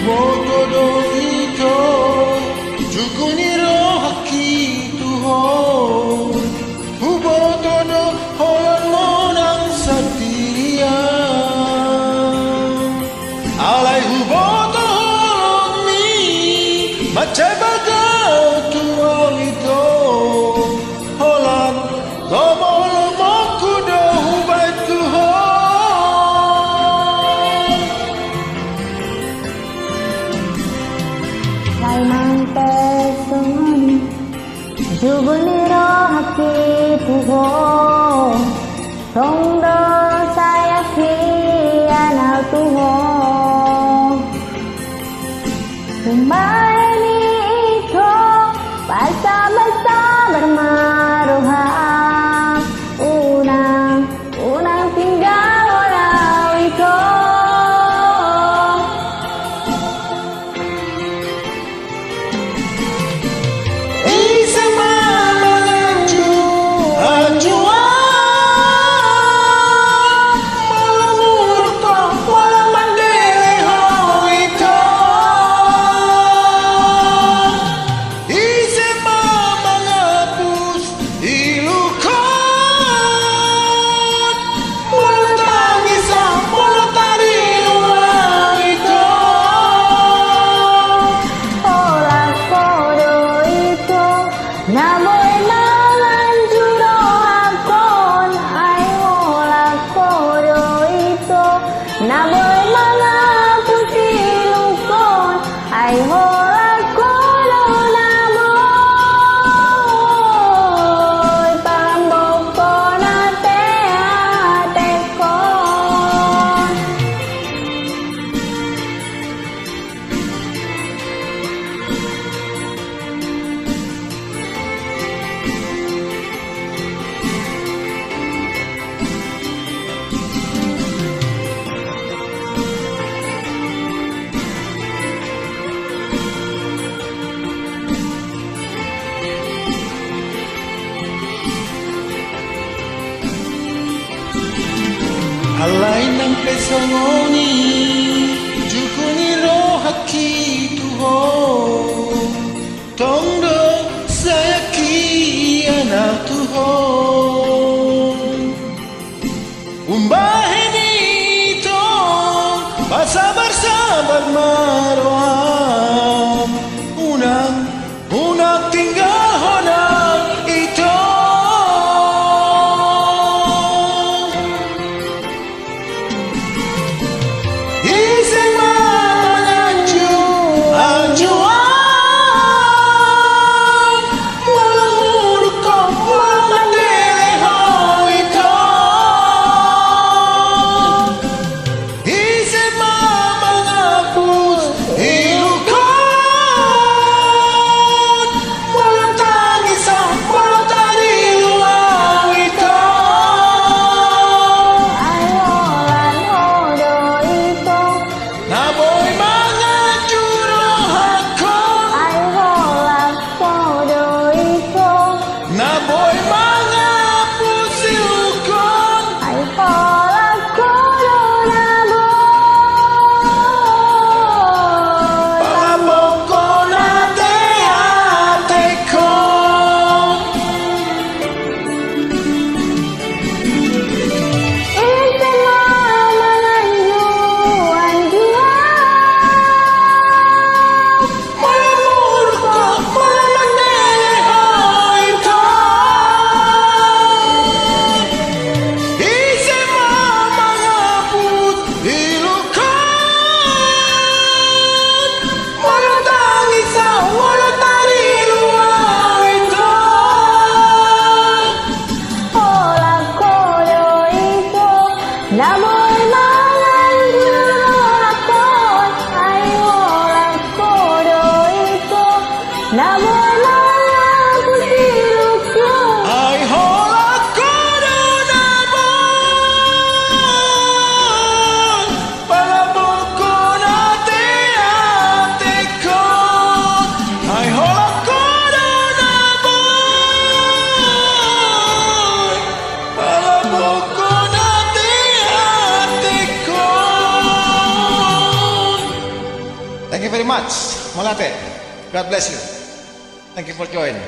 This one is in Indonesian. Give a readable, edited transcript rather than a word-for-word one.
Motodo ito Jukuniro hakituho Hubotodo hoyon mo ng satirian Alay huboto mi Macabaga tuwang ito Holan Gomolo mo kudo hubay tuho Juguniro hakituho Tongdo sayaki anal tuho Kumain ito Basa-basa bermaruhan Unang tinggal walau ito Namoy manganjuro hakon ay wala kodo ito Namoy mga pusilukon ay wala kodo Namoy pamboko na te-atekon Alay ng pesongoni Jukuniro hakituho Tongdo sayaki anal tuho Umbahin ito Sabar-sabar maroam Unang tinggal honang ito He much, Malate. God bless you. Thank you for joining.